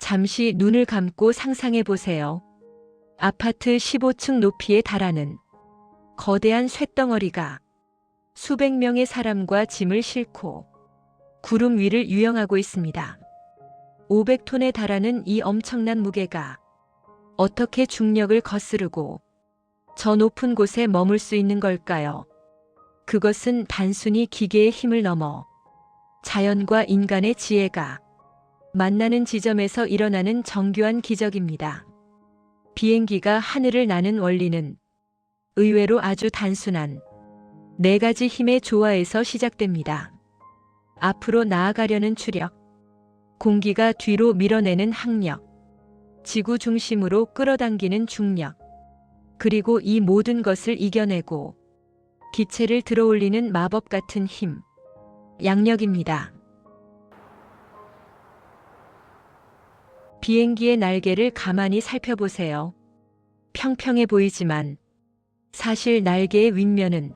잠시 눈을 감고 상상해 보세요. 아파트 15층 높이에 달하는 거대한 쇳덩어리가 수백 명의 사람과 짐을 싣고 구름 위를 유영하고 있습니다. 500톤에 달하는 이 엄청난 무게가 어떻게 중력을 거스르고 저 높은 곳에 머물 수 있는 걸까요? 그것은 단순히 기계의 힘을 넘어 자연과 인간의 지혜가 만나는 지점에서 일어나는 정교한 기적입니다. 비행기가 하늘을 나는 원리는 의외로 아주 단순한 4가지 힘의 조화에서 시작됩니다. 앞으로 나아가려는 추력, 공기가 뒤로 밀어내는 항력, 지구 중심으로 끌어당기는 중력, 그리고 이 모든 것을 이겨내고 기체를 들어올리는 마법 같은 힘, 양력입니다. 비행기의 날개를 가만히 살펴보세요. 평평해 보이지만 사실 날개의 윗면은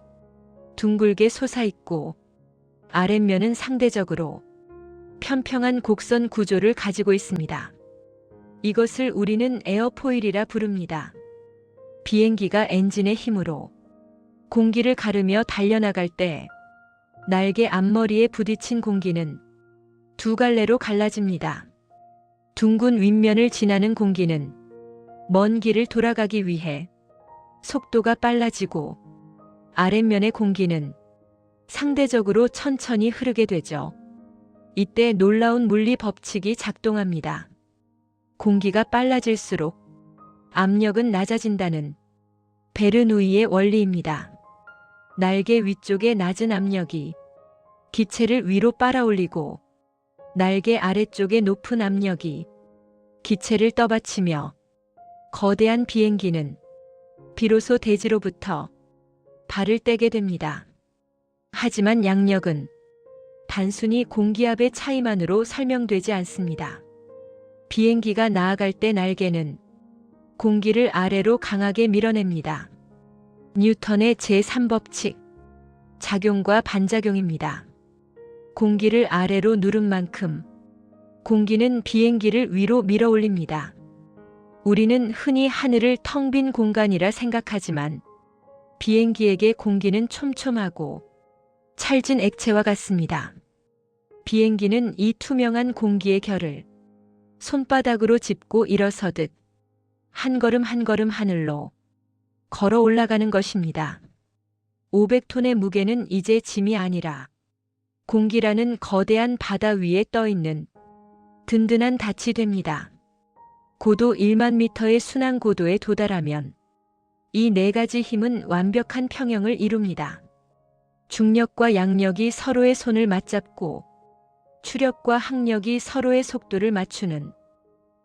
둥글게 솟아있고 아랫면은 상대적으로 평평한 곡선 구조를 가지고 있습니다. 이것을 우리는 에어포일이라 부릅니다. 비행기가 엔진의 힘으로 공기를 가르며 달려나갈 때 날개 앞머리에 부딪힌 공기는 2갈래로 갈라집니다. 둥근 윗면을 지나는 공기는 먼 길을 돌아가기 위해 속도가 빨라지고 아랫면의 공기는 상대적으로 천천히 흐르게 되죠. 이때 놀라운 물리 법칙이 작동합니다. 공기가 빨라질수록 압력은 낮아진다는 베르누이의 원리입니다. 날개 위쪽의 낮은 압력이 기체를 위로 빨아올리고 날개 아래쪽의 높은 압력이 기체를 떠받치며 거대한 비행기는 비로소 대지로부터 발을 떼게 됩니다. 하지만 양력은 단순히 공기압의 차이만으로 설명되지 않습니다. 비행기가 나아갈 때 날개는 공기를 아래로 강하게 밀어냅니다. 뉴턴의 제3법칙, 작용과 반작용입니다. 공기를 아래로 누른 만큼 공기는 비행기를 위로 밀어 올립니다. 우리는 흔히 하늘을 텅 빈 공간이라 생각하지만 비행기에게 공기는 촘촘하고 찰진 액체와 같습니다. 비행기는 이 투명한 공기의 결을 손바닥으로 짚고 일어서듯 한 걸음 한 걸음 하늘로 걸어 올라가는 것입니다. 500톤의 무게는 이제 짐이 아니라 공기라는 거대한 바다 위에 떠 있는 든든한 닻이 됩니다. 고도 1만 미터의 순항 고도에 도달하면 이 4가지 힘은 완벽한 평형을 이룹니다. 중력과 양력이 서로의 손을 맞잡고 추력과 항력이 서로의 속도를 맞추는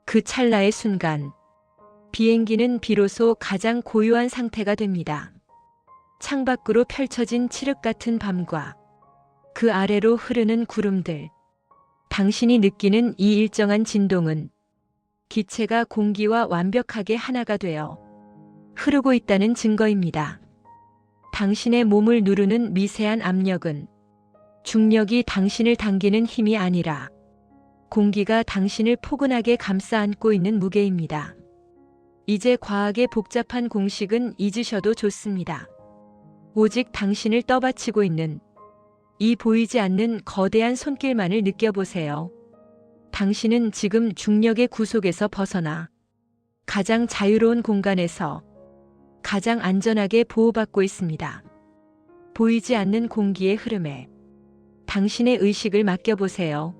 그 찰나의 순간, 비행기는 비로소 가장 고요한 상태가 됩니다. 창밖으로 펼쳐진 칠흑 같은 밤과 그 아래로 흐르는 구름들, 당신이 느끼는 이 일정한 진동은 기체가 공기와 완벽하게 하나가 되어 흐르고 있다는 증거입니다. 당신의 몸을 누르는 미세한 압력은 중력이 당신을 당기는 힘이 아니라 공기가 당신을 포근하게 감싸 안고 있는 무게입니다. 이제 과학의 복잡한 공식은 잊으셔도 좋습니다. 오직 당신을 떠받치고 있는 이 보이지 않는 거대한 손길만을 느껴보세요. 당신은 지금 중력의 구속에서 벗어나 가장 자유로운 공간에서 가장 안전하게 보호받고 있습니다. 보이지 않는 공기의 흐름에 당신의 의식을 맡겨보세요.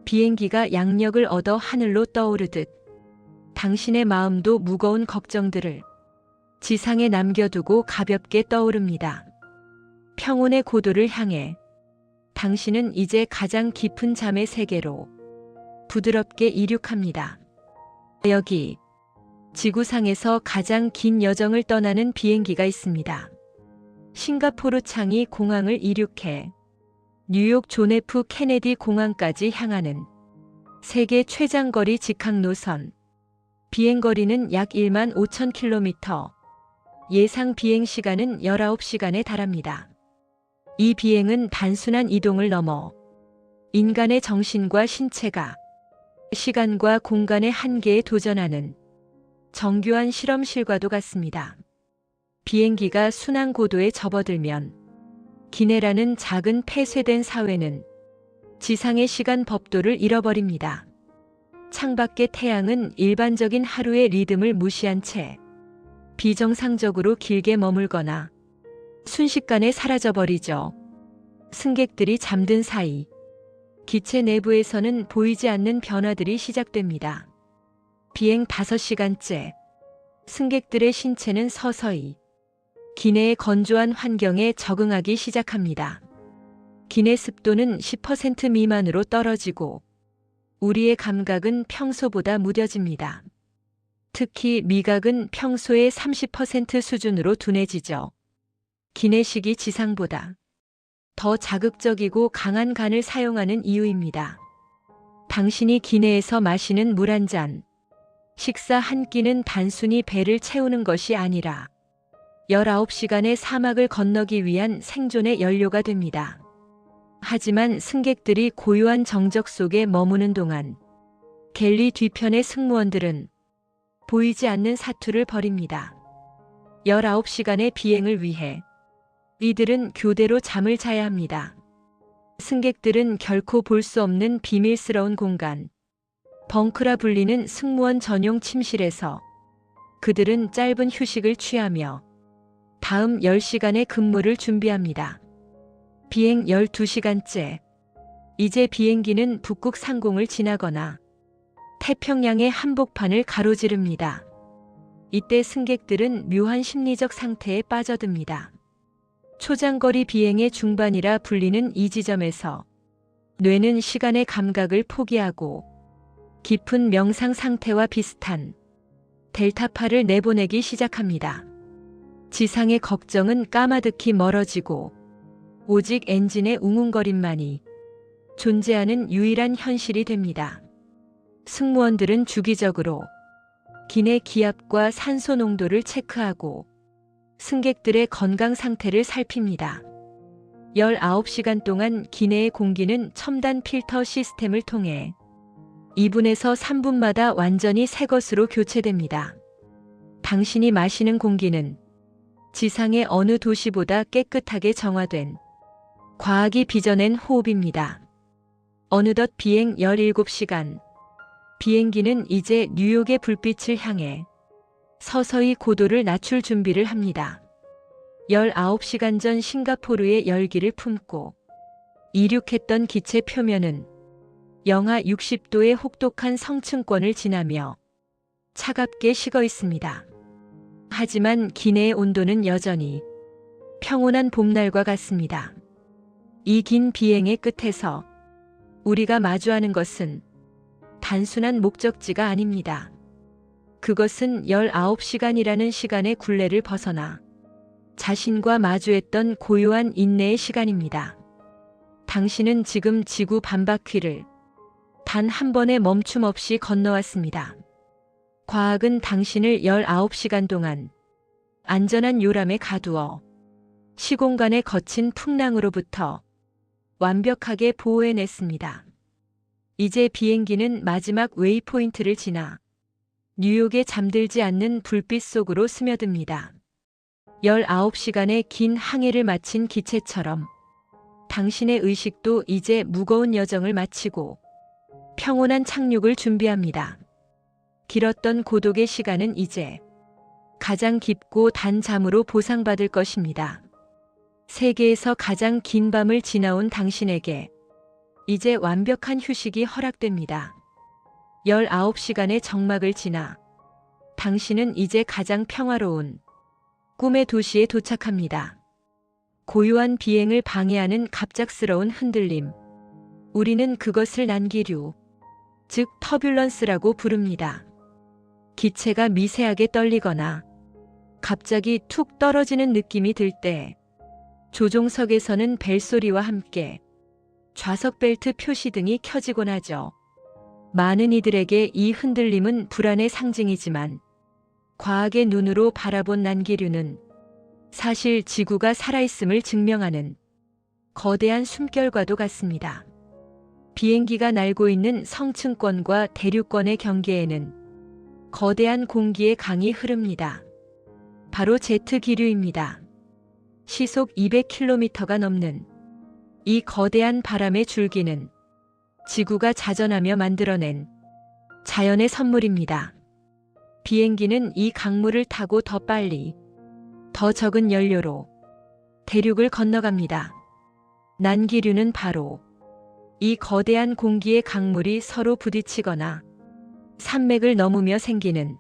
비행기가 양력을 얻어 하늘로 떠오르듯 당신의 마음도 무거운 걱정들을 지상에 남겨두고 가볍게 떠오릅니다. 평온의 고도를 향해 당신은 이제 가장 깊은 잠의 세계로 부드럽게 이륙합니다. 여기 지구상에서 가장 긴 여정을 떠나는 비행기가 있습니다. 싱가포르 창이 공항을 이륙해 뉴욕 존 F 케네디 공항까지 향하는 세계 최장거리 직항 노선. 비행거리는 약 1만 5천 킬로미터. 예상 비행 시간은 19시간에 달합니다. 이 비행은 단순한 이동을 넘어 인간의 정신과 신체가 시간과 공간의 한계에 도전하는 정교한 실험실과도 같습니다. 비행기가 순환 고도에 접어들면 기내라는 작은 폐쇄된 사회는 지상의 시간 법도를 잃어버립니다. 창밖의 태양은 일반적인 하루의 리듬을 무시한 채 비정상적으로 길게 머물거나 순식간에 사라져버리죠. 승객들이 잠든 사이 기체 내부에서는 보이지 않는 변화들이 시작됩니다. 비행 5시간째 승객들의 신체는 서서히 기내의 건조한 환경에 적응하기 시작합니다. 기내 습도는 10% 미만으로 떨어지고 우리의 감각은 평소보다 무뎌집니다. 특히 미각은 평소의 30% 수준으로 둔해지죠. 기내식이 지상보다 더 자극적이고 강한 간을 사용하는 이유입니다. 당신이 기내에서 마시는 물 한 잔, 식사 한 끼는 단순히 배를 채우는 것이 아니라 19시간의 사막을 건너기 위한 생존의 연료가 됩니다. 하지만 승객들이 고요한 정적 속에 머무는 동안 갤리 뒤편의 승무원들은 보이지 않는 사투를 벌입니다. 19시간의 비행을 위해 이들은 교대로 잠을 자야 합니다. 승객들은 결코 볼 수 없는 비밀스러운 공간, 벙크라 불리는 승무원 전용 침실에서 그들은 짧은 휴식을 취하며 다음 10시간의 근무를 준비합니다. 비행 12시간째. 이제 비행기는 북극 상공을 지나거나 태평양의 한복판을 가로지릅니다. 이때 승객들은 묘한 심리적 상태에 빠져듭니다. 초장거리 비행의 중반이라 불리는 이 지점에서 뇌는 시간의 감각을 포기하고 깊은 명상 상태와 비슷한 델타파를 내보내기 시작합니다. 지상의 걱정은 까마득히 멀어지고 오직 엔진의 웅웅거림만이 존재하는 유일한 현실이 됩니다. 승무원들은 주기적으로 기내 기압과 산소 농도를 체크하고 승객들의 건강 상태를 살핍니다. 19시간 동안 기내의 공기는 첨단 필터 시스템을 통해 2분에서 3분마다 완전히 새 것으로 교체됩니다. 당신이 마시는 공기는 지상의 어느 도시보다 깨끗하게 정화된 과학이 빚어낸 호흡입니다. 어느덧 비행 17시간. 비행기는 이제 뉴욕의 불빛을 향해 서서히 고도를 낮출 준비를 합니다. 19시간 전 싱가포르의 열기를 품고 이륙했던 기체 표면은 영하 60도의 혹독한 성층권을 지나며 차갑게 식어 있습니다. 하지만 기내의 온도는 여전히 평온한 봄날과 같습니다. 이 긴 비행의 끝에서 우리가 마주하는 것은 단순한 목적지가 아닙니다. 그것은 19시간이라는 시간의 굴레를 벗어나 자신과 마주했던 고요한 인내의 시간입니다. 당신은 지금 지구 반바퀴를 단 한 번의 멈춤 없이 건너왔습니다. 과학은 당신을 19시간 동안 안전한 요람에 가두어 시공간의 거친 풍랑으로부터 완벽하게 보호해냈습니다. 이제 비행기는 마지막 웨이포인트를 지나 뉴욕에 잠들지 않는 불빛 속으로 스며듭니다. 19시간의 긴 항해를 마친 기체처럼 당신의 의식도 이제 무거운 여정을 마치고 평온한 착륙을 준비합니다. 길었던 고독의 시간은 이제 가장 깊고 단 잠으로 보상받을 것입니다. 세계에서 가장 긴 밤을 지나온 당신에게 이제 완벽한 휴식이 허락됩니다. 19시간의 정막을 지나 당신은 이제 가장 평화로운 꿈의 도시에 도착합니다. 고요한 비행을 방해하는 갑작스러운 흔들림. 우리는 그것을 난기류, 즉 터뷸런스라고 부릅니다. 기체가 미세하게 떨리거나 갑자기 툭 떨어지는 느낌이 들 때 조종석에서는 벨소리와 함께 좌석 벨트 표시 등이 켜지곤 하죠. 많은 이들에게 이 흔들림은 불안의 상징이지만 과학의 눈으로 바라본 난기류는 사실 지구가 살아있음을 증명하는 거대한 숨결과도 같습니다. 비행기가 날고 있는 성층권과 대륙권의 경계에는 거대한 공기의 강이 흐릅니다. 바로 제트 기류입니다. 시속 200km가 넘는 이 거대한 바람의 줄기는 지구가 자전하며 만들어낸 자연의 선물입니다. 비행기는 이 강물을 타고 더 빨리, 더 적은 연료로 대륙을 건너갑니다. 난기류는 바로 이 거대한 공기의 강물이 서로 부딪히거나 산맥을 넘으며 생기는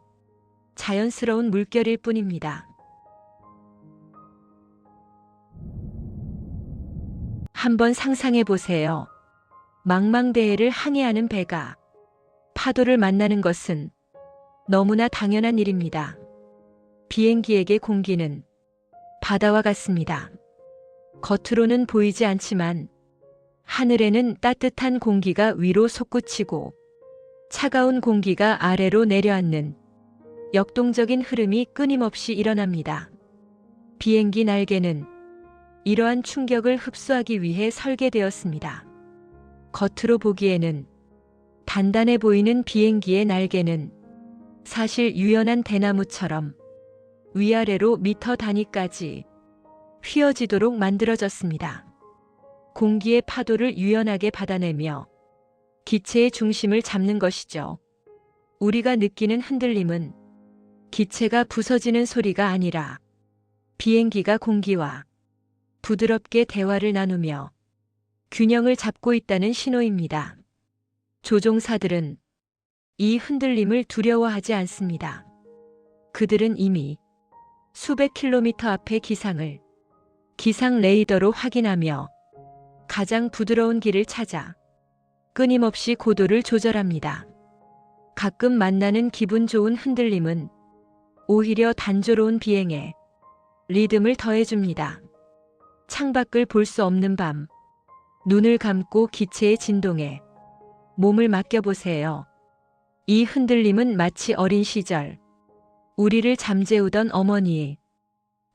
자연스러운 물결일 뿐입니다. 한번 상상해 보세요. 망망대해를 항해하는 배가 파도를 만나는 것은 너무나 당연한 일입니다. 비행기에게 공기는 바다와 같습니다. 겉으로는 보이지 않지만 하늘에는 따뜻한 공기가 위로 솟구치고 차가운 공기가 아래로 내려앉는 역동적인 흐름이 끊임없이 일어납니다. 비행기 날개는 이러한 충격을 흡수하기 위해 설계되었습니다. 겉으로 보기에는 단단해 보이는 비행기의 날개는 사실 유연한 대나무처럼 위아래로 미터 단위까지 휘어지도록 만들어졌습니다. 공기의 파도를 유연하게 받아내며 기체의 중심을 잡는 것이죠. 우리가 느끼는 흔들림은 기체가 부서지는 소리가 아니라 비행기가 공기와 부드럽게 대화를 나누며 균형을 잡고 있다는 신호입니다. 조종사들은 이 흔들림을 두려워하지 않습니다. 그들은 이미 수백 킬로미터 앞의 기상을 기상 레이더로 확인하며 가장 부드러운 길을 찾아 끊임없이 고도를 조절합니다. 가끔 만나는 기분 좋은 흔들림은 오히려 단조로운 비행에 리듬을 더해줍니다. 창밖을 볼 수 없는 밤, 눈을 감고 기체의 진동에 몸을 맡겨보세요. 이 흔들림은 마치 어린 시절 우리를 잠재우던 어머니의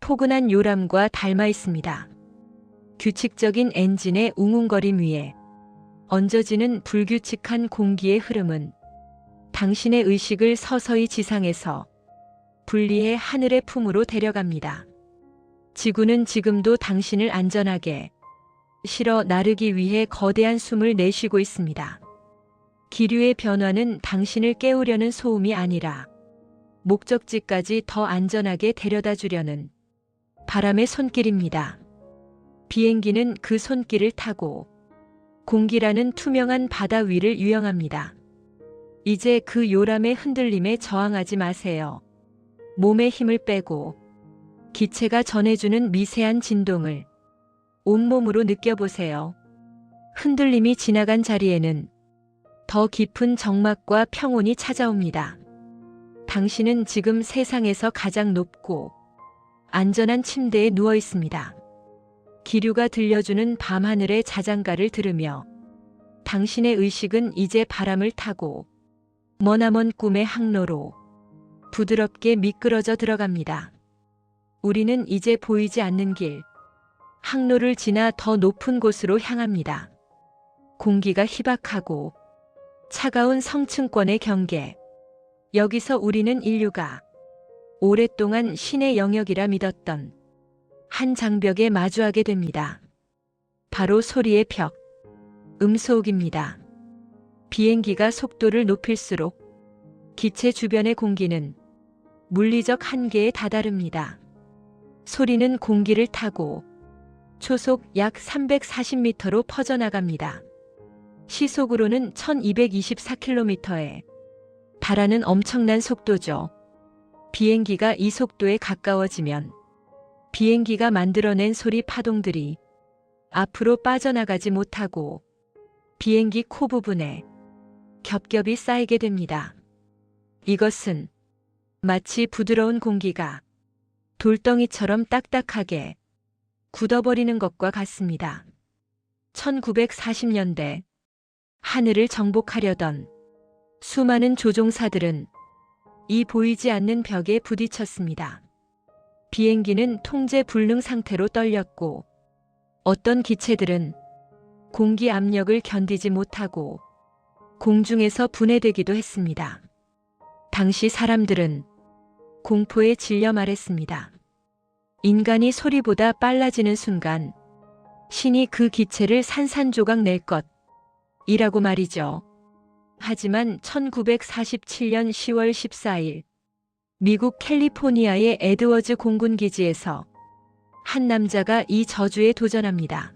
포근한 요람과 닮아 있습니다. 규칙적인 엔진의 웅웅거림 위에 얹어지는 불규칙한 공기의 흐름은 당신의 의식을 서서히 지상에서 분리해 하늘의 품으로 데려갑니다. 지구는 지금도 당신을 안전하게 실어 나르기 위해 거대한 숨을 내쉬고 있습니다. 기류의 변화는 당신을 깨우려는 소음이 아니라 목적지까지 더 안전하게 데려다 주려는 바람의 손길입니다. 비행기는 그 손길을 타고 공기라는 투명한 바다 위를 유영합니다. 이제 그 요람의 흔들림에 저항하지 마세요. 몸에 힘을 빼고 기체가 전해주는 미세한 진동을 온몸으로 느껴보세요. 흔들림이 지나간 자리에는 더 깊은 정막과 평온이 찾아옵니다. 당신은 지금 세상에서 가장 높고 안전한 침대에 누워 있습니다. 기류가 들려주는 밤하늘의 자장가를 들으며 당신의 의식은 이제 바람을 타고 머나먼 꿈의 항로로 부드럽게 미끄러져 들어갑니다. 우리는 이제 보이지 않는 길, 항로를 지나 더 높은 곳으로 향합니다. 공기가 희박하고 차가운 성층권의 경계. 여기서 우리는 인류가 오랫동안 신의 영역이라 믿었던 한 장벽에 마주하게 됩니다. 바로 소리의 벽, 음소옥입니다. 비행기가 속도를 높일수록 기체 주변의 공기는 물리적 한계에 다다릅니다. 소리는 공기를 타고 초속 약 340m로 퍼져나갑니다. 시속으로는 1224km에 달하는 엄청난 속도죠. 비행기가 이 속도에 가까워지면 비행기가 만들어낸 소리 파동들이 앞으로 빠져나가지 못하고 비행기 코 부분에 겹겹이 쌓이게 됩니다. 이것은 마치 부드러운 공기가 돌덩이처럼 딱딱하게 굳어버리는 것과 같습니다. 1940년대 하늘을 정복하려던 수많은 조종사들은 이 보이지 않는 벽에 부딪혔습니다. 비행기는 통제 불능 상태로 떨렸고 어떤 기체들은 공기 압력을 견디지 못하고 공중에서 분해되기도 했습니다. 당시 사람들은 공포에 질려 말했습니다. 인간이 소리보다 빨라지는 순간 신이 그 기체를 산산조각 낼 것이라고 말이죠. 하지만 1947년 10월 14일 미국 캘리포니아의 에드워즈 공군기지에서 한 남자가 이 저주에 도전합니다.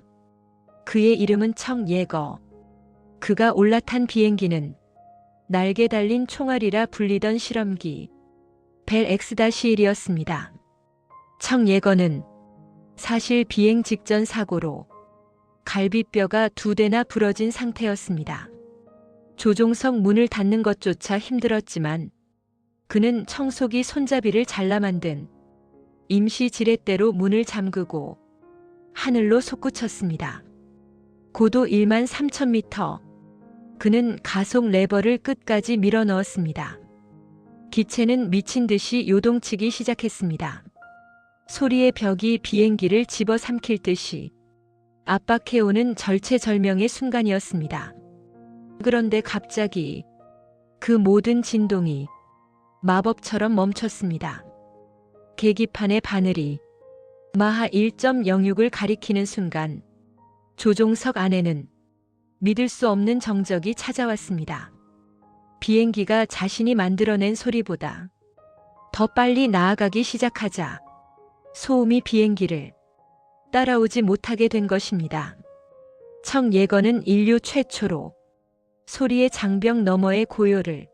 그의 이름은 청 예거. 그가 올라탄 비행기는 날개 달린 총알이라 불리던 실험기 벨 X-1이었습니다. 청 예거는 사실 비행 직전 사고로 갈비뼈가 2대나 부러진 상태였습니다. 조종석 문을 닫는 것조차 힘들었지만 그는 청소기 손잡이를 잘라 만든 임시 지렛대로 문을 잠그고 하늘로 솟구쳤습니다. 고도 13,000m. 그는 가속 레버를 끝까지 밀어 넣었습니다. 기체는 미친 듯이 요동치기 시작했습니다. 소리의 벽이 비행기를 집어삼킬 듯이 압박해오는 절체절명의 순간이었습니다. 그런데 갑자기 그 모든 진동이 마법처럼 멈췄습니다. 계기판의 바늘이 마하 1.06을 가리키는 순간 조종석 안에는 믿을 수 없는 정적이 찾아왔습니다. 비행기가 자신이 만들어낸 소리보다 더 빨리 나아가기 시작하자 소음이 비행기를 따라오지 못하게 된 것입니다. 청 예거는 인류 최초로 소리의 장벽 너머의 고요를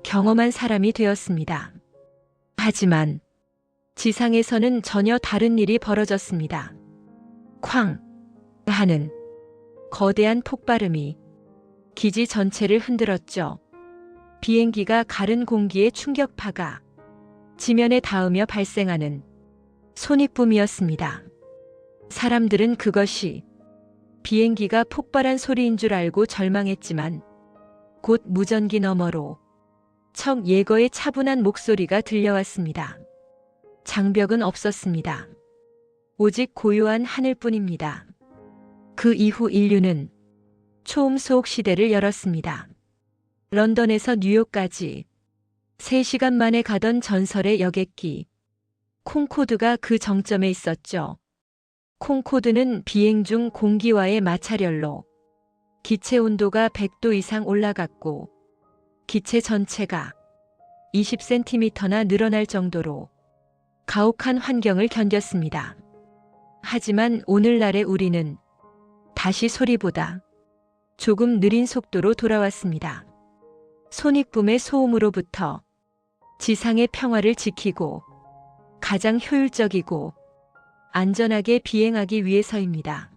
경험한 사람이 되었습니다. 하지만 지상에서는 전혀 다른 일이 벌어졌습니다. 쾅 하는 거대한 폭발음이 기지 전체를 흔들었죠. 비행기가 가른 공기의 충격파가 지면에 닿으며 발생하는 손익붐이었습니다. 사람들은 그것이 비행기가 폭발한 소리인 줄 알고 절망했지만 곧 무전기 너머로 청 예거의 차분한 목소리가 들려왔습니다. 장벽은 없었습니다. 오직 고요한 하늘뿐입니다. 그 이후 인류는 초음 소옥 시대를 열었습니다. 런던에서 뉴욕까지 3시간 만에 가던 전설의 여객기 콩코드가 그 정점에 있었죠. 콩코드는 비행 중 공기와의 마찰열로 기체 온도가 100도 이상 올라갔고 기체 전체가 20cm나 늘어날 정도로 가혹한 환경을 견뎠습니다. 하지만 오늘날의 우리는 다시 소리보다 조금 느린 속도로 돌아왔습니다. 손익붐의 소음으로부터 지상의 평화를 지키고 가장 효율적이고 안전하게 비행하기 위해서입니다.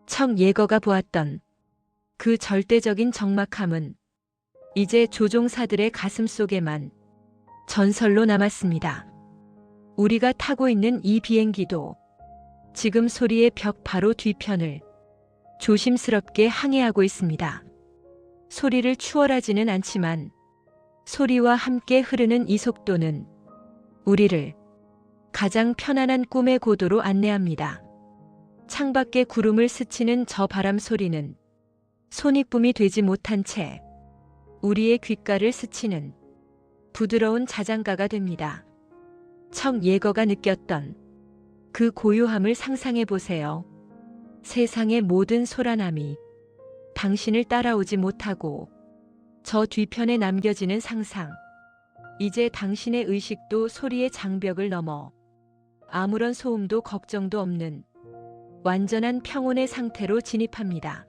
청 예거가 보았던 그 절대적인 적막함은 이제 조종사들의 가슴 속에만 전설로 남았습니다. 우리가 타고 있는 이 비행기도 지금 소리의 벽 바로 뒤편을 조심스럽게 항해하고 있습니다. 소리를 추월하지는 않지만 소리와 함께 흐르는 이 속도는 우리를 가장 편안한 꿈의 고도로 안내합니다. 창밖에 구름을 스치는 저 바람 소리는 손익붐이 되지 못한 채 우리의 귓가를 스치는 부드러운 자장가가 됩니다. 청 예거가 느꼈던 그 고요함을 상상해 보세요. 세상의 모든 소란함이 당신을 따라오지 못하고 저 뒤편에 남겨지는 상상. 이제 당신의 의식도 소리의 장벽을 넘어 아무런 소음도 걱정도 없는 완전한 평온의 상태로 진입합니다.